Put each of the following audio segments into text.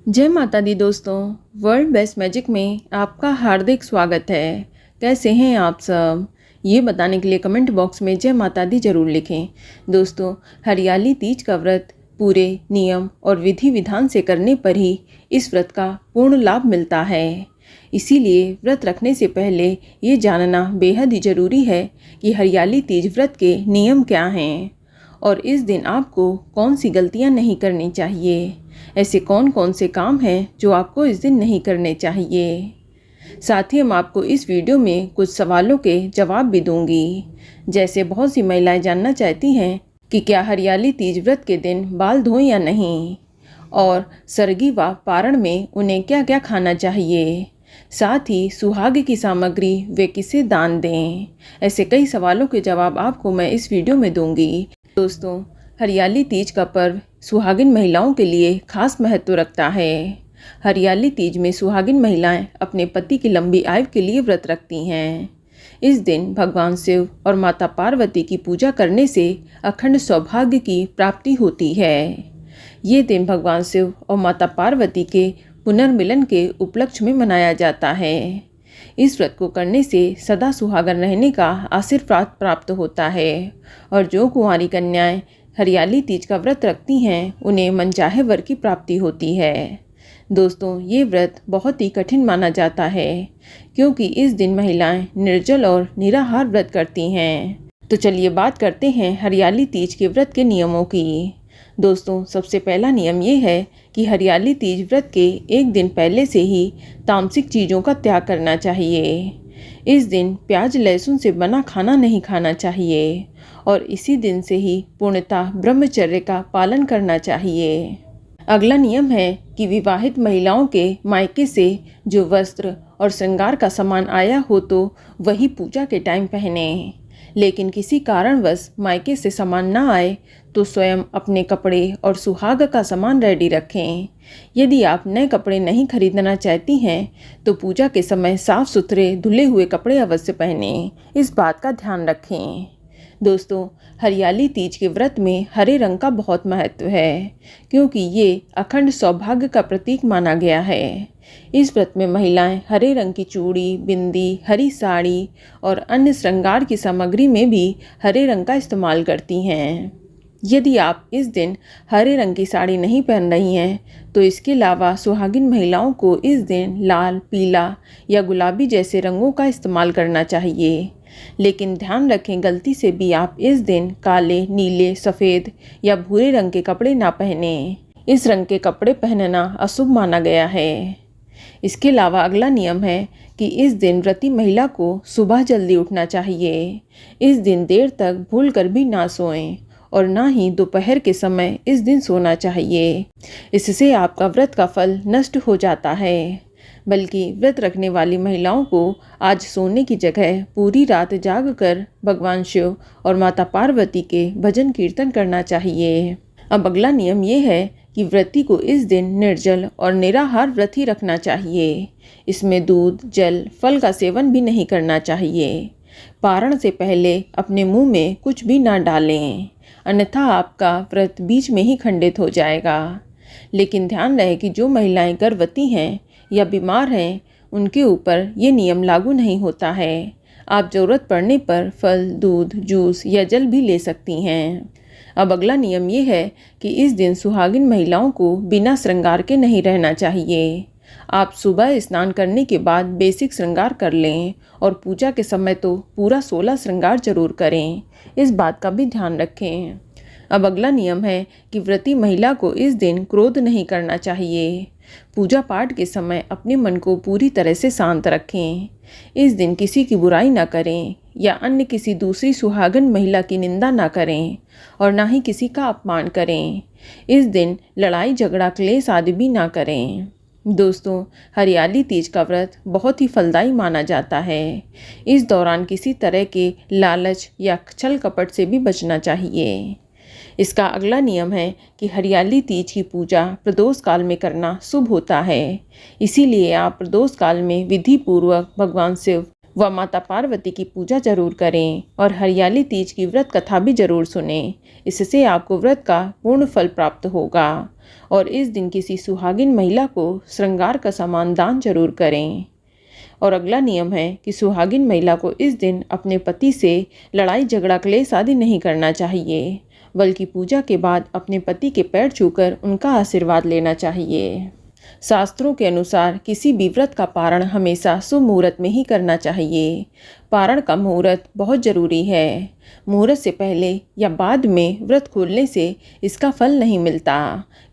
जय माता दी दोस्तों। वर्ल्ड बेस्ट मैजिक में आपका हार्दिक स्वागत है। कैसे हैं आप सब? ये बताने के लिए कमेंट बॉक्स में जय माता दी जरूर लिखें। दोस्तों, हरियाली तीज का व्रत पूरे नियम और विधि विधान से करने पर ही इस व्रत का पूर्ण लाभ मिलता है। इसीलिए व्रत रखने से पहले ये जानना बेहद ही ज़रूरी है कि हरियाली तीज व्रत के नियम क्या हैं और इस दिन आपको कौन सी गलतियां नहीं करनी चाहिए। ऐसे कौन कौन से काम हैं जो आपको इस दिन नहीं करने चाहिए। साथ ही हम आपको इस वीडियो में कुछ सवालों के जवाब भी दूंगी। जैसे बहुत सी महिलाएं जानना चाहती हैं कि क्या हरियाली तीज व्रत के दिन बाल धोएं या नहीं, और सरगी व पारण में उन्हें क्या क्या खाना चाहिए। साथ ही सुहाग की सामग्री वे किसे दान दें। ऐसे कई सवालों के जवाब आपको मैं इस वीडियो में दूंगी। दोस्तों, हरियाली तीज का पर्व सुहागिन महिलाओं के लिए खास महत्व रखता है। हरियाली तीज में सुहागिन महिलाएं अपने पति की लंबी आयु के लिए व्रत रखती हैं। इस दिन भगवान शिव और माता पार्वती की पूजा करने से अखंड सौभाग्य की प्राप्ति होती है। ये दिन भगवान शिव और माता पार्वती के पुनर्मिलन के उपलक्ष्य में मनाया जाता है। इस व्रत को करने से सदा सुहागन रहने का आशीर्वाद प्राप्त होता है और जो कुंवारी कन्याएं हरियाली तीज का व्रत रखती हैं उन्हें मनचाहे वर की प्राप्ति होती है। दोस्तों, ये व्रत बहुत ही कठिन माना जाता है क्योंकि इस दिन महिलाएं निर्जल और निराहार व्रत करती हैं। तो चलिए बात करते हैं हरियाली तीज के व्रत के नियमों की। दोस्तों, सबसे पहला नियम ये है कि हरियाली तीज व्रत के एक दिन पहले से ही तामसिक चीज़ों का त्याग करना चाहिए। इस दिन प्याज लहसुन से बना खाना नहीं खाना चाहिए और इसी दिन से ही पूर्णतः ब्रह्मचर्य का पालन करना चाहिए। अगला नियम है कि विवाहित महिलाओं के मायके से जो वस्त्र और श्रृंगार का सामान आया हो तो वही पूजा के टाइम पहने। लेकिन किसी कारणवश मायके से सामान ना आए तो स्वयं अपने कपड़े और सुहाग का सामान रेडी रखें। यदि आप नए कपड़े नहीं खरीदना चाहती हैं तो पूजा के समय साफ सुथरे धुले हुए कपड़े अवश्य पहनें। इस बात का ध्यान रखें। दोस्तों, हरियाली तीज के व्रत में हरे रंग का बहुत महत्व है क्योंकि ये अखंड सौभाग्य का प्रतीक माना गया है। इस व्रत में महिलाएं हरे रंग की चूड़ी, बिंदी, हरी साड़ी और अन्य श्रृंगार की सामग्री में भी हरे रंग का इस्तेमाल करती हैं। यदि आप इस दिन हरे रंग की साड़ी नहीं पहन रही हैं तो इसके अलावा सुहागिन महिलाओं को इस दिन लाल, पीला या गुलाबी जैसे रंगों का इस्तेमाल करना चाहिए। लेकिन ध्यान रखें, गलती से भी आप इस दिन काले, नीले, सफ़ेद या भूरे रंग के कपड़े ना पहने। इस रंग के कपड़े पहनना अशुभ माना गया है। इसके अलावा अगला नियम है कि इस दिन व्रती महिला को सुबह जल्दी उठना चाहिए। इस दिन देर तक भूल कर भी ना सोएं और ना ही दोपहर के समय इस दिन सोना चाहिए। इससे आपका व्रत का फल नष्ट हो जाता है। बल्कि व्रत रखने वाली महिलाओं को आज सोने की जगह पूरी रात जाग कर भगवान शिव और माता पार्वती के भजन कीर्तन करना चाहिए। अब अगला नियम ये है कि व्रती को इस दिन निर्जल और निराहार व्रत ही रखना चाहिए। इसमें दूध, जल, फल का सेवन भी नहीं करना चाहिए। पारण से पहले अपने मुंह में कुछ भी ना डालें, अन्यथा आपका व्रत बीच में ही खंडित हो जाएगा। लेकिन ध्यान रहे कि जो महिलाएं गर्भवती हैं या बीमार हैं उनके ऊपर ये नियम लागू नहीं होता है। आप ज़रूरत पड़ने पर फल, दूध, जूस या जल भी ले सकती हैं। अब अगला नियम ये है कि इस दिन सुहागिन महिलाओं को बिना श्रृंगार के नहीं रहना चाहिए। आप सुबह स्नान करने के बाद बेसिक श्रृंगार कर लें और पूजा के समय तो पूरा 16 श्रृंगार जरूर करें। इस बात का भी ध्यान रखें। अब अगला नियम है कि व्रती महिला को इस दिन क्रोध नहीं करना चाहिए। पूजा पाठ के समय अपने मन को पूरी तरह से शांत रखें। इस दिन किसी की बुराई ना करें या अन्य किसी दूसरी सुहागन महिला की निंदा ना करें और ना ही किसी का अपमान करें। इस दिन लड़ाई, झगड़ा, क्लेश आदि भी ना करें। दोस्तों, हरियाली तीज का व्रत बहुत ही फलदायी माना जाता है। इस दौरान किसी तरह के लालच या छल कपट से भी बचना चाहिए। इसका अगला नियम है कि हरियाली तीज की पूजा प्रदोष काल में करना शुभ होता है। इसीलिए आप प्रदोष काल में विधि पूर्वक भगवान शिव व माता पार्वती की पूजा जरूर करें और हरियाली तीज की व्रत कथा भी जरूर सुनें। इससे आपको व्रत का पूर्ण फल प्राप्त होगा और इस दिन किसी सुहागिन महिला को श्रृंगार का सामान दान जरूर करें। और अगला नियम है कि सुहागिन महिला को इस दिन अपने पति से लड़ाई झगड़ा क्लेश आदि नहीं करना चाहिए, बल्कि पूजा के बाद अपने पति के पैर छूकर उनका आशीर्वाद लेना चाहिए। शास्त्रों के अनुसार किसी भी व्रत का पारण हमेशा शुभ मुहूर्त में ही करना चाहिए। पारण का मुहूर्त बहुत ज़रूरी है। मुहूर्त से पहले या बाद में व्रत खोलने से इसका फल नहीं मिलता।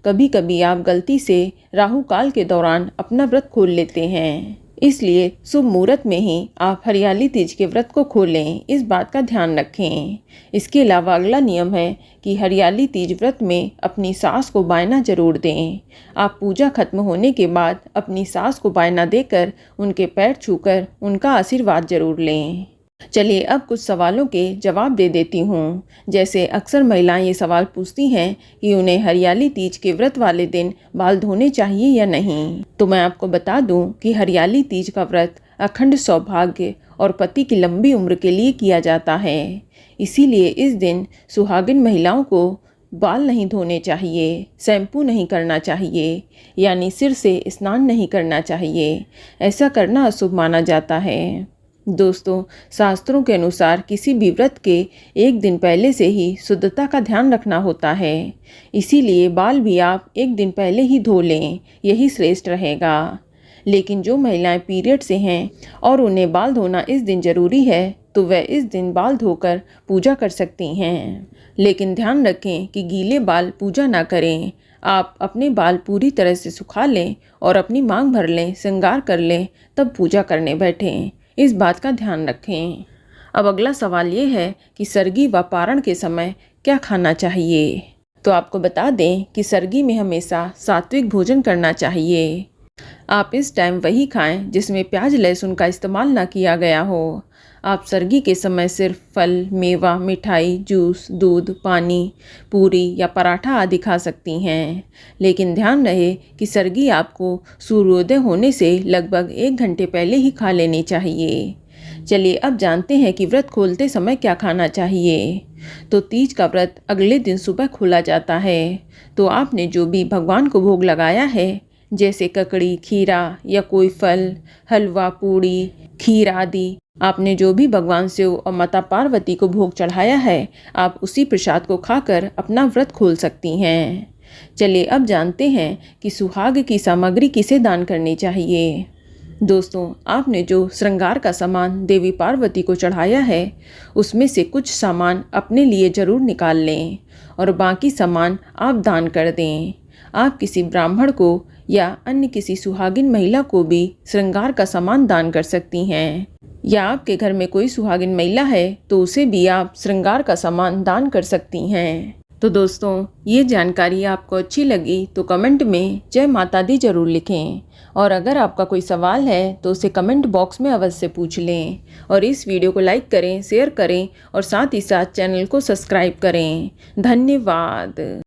कभी कभी आप गलती से राहु काल के दौरान अपना व्रत खोल लेते हैं, इसलिए शुभ मुहूर्त में ही आप हरियाली तीज के व्रत को खोलें, इस बात का ध्यान रखें। इसके अलावा अगला नियम है कि हरियाली तीज व्रत में अपनी सास को बायना जरूर दें। आप पूजा खत्म होने के बाद अपनी सास को बायना देकर उनके पैर छूकर उनका आशीर्वाद जरूर लें। चलिए अब कुछ सवालों के जवाब दे देती हूँ। जैसे अक्सर महिलाएं ये सवाल पूछती हैं कि उन्हें हरियाली तीज के व्रत वाले दिन बाल धोने चाहिए या नहीं। तो मैं आपको बता दूं कि हरियाली तीज का व्रत अखंड सौभाग्य और पति की लंबी उम्र के लिए किया जाता है। इसीलिए इस दिन सुहागिन महिलाओं को बाल नहीं धोने चाहिए, शैम्पू नहीं करना चाहिए, यानी सिर से स्नान नहीं करना चाहिए। ऐसा करना अशुभ माना जाता है। दोस्तों, शास्त्रों के अनुसार किसी भी व्रत के एक दिन पहले से ही शुद्धता का ध्यान रखना होता है। इसीलिए बाल भी आप एक दिन पहले ही धो लें, यही श्रेष्ठ रहेगा। लेकिन जो महिलाएं पीरियड से हैं और उन्हें बाल धोना इस दिन ज़रूरी है, तो वह इस दिन बाल धोकर पूजा कर सकती हैं। लेकिन ध्यान रखें कि गीले बाल पूजा ना करें। आप अपने बाल पूरी तरह से सुखा लें और अपनी मांग भर लें, श्रृंगार कर लें, तब पूजा करने बैठें। इस बात का ध्यान रखें। अब अगला सवाल ये है कि सरगी व पारण के समय क्या खाना चाहिए। तो आपको बता दें कि सरगी में हमेशा सात्विक भोजन करना चाहिए। आप इस टाइम वही खाएं जिसमें प्याज लहसुन का इस्तेमाल ना किया गया हो। आप सरगी के समय सिर्फ फल, मेवा, मिठाई, जूस, दूध, पानी, पूरी या पराठा आदि खा सकती हैं। लेकिन ध्यान रहे कि सरगी आपको सूर्योदय होने से लगभग 1 घंटे पहले ही खा लेनी चाहिए। चलिए अब जानते हैं कि व्रत खोलते समय क्या खाना चाहिए। तो तीज का व्रत अगले दिन सुबह खोला जाता है। तो आपने जो भी भगवान को भोग लगाया है, जैसे ककड़ी, खीरा या कोई फल, हलवा, पूड़ी, खीर आदि, आपने जो भी भगवान शिव और माता पार्वती को भोग चढ़ाया है, आप उसी प्रसाद को खाकर अपना व्रत खोल सकती हैं। चलिए अब जानते हैं कि सुहाग की सामग्री किसे दान करनी चाहिए। दोस्तों, आपने जो श्रृंगार का सामान देवी पार्वती को चढ़ाया है, उसमें से कुछ सामान अपने लिए ज़रूर निकाल लें और बाकी सामान आप दान कर दें। आप किसी ब्राह्मण को या अन्य किसी सुहागिन महिला को भी श्रृंगार का सामान दान कर सकती हैं, या आपके घर में कोई सुहागिन महिला है तो उसे भी आप श्रृंगार का सामान दान कर सकती हैं। तो दोस्तों, ये जानकारी आपको अच्छी लगी तो कमेंट में जय माता दी जरूर लिखें। और अगर आपका कोई सवाल है तो उसे कमेंट बॉक्स में अवश्य पूछ लें। और इस वीडियो को लाइक करें, शेयर करें और साथ ही साथ चैनल को सब्सक्राइब करें। धन्यवाद।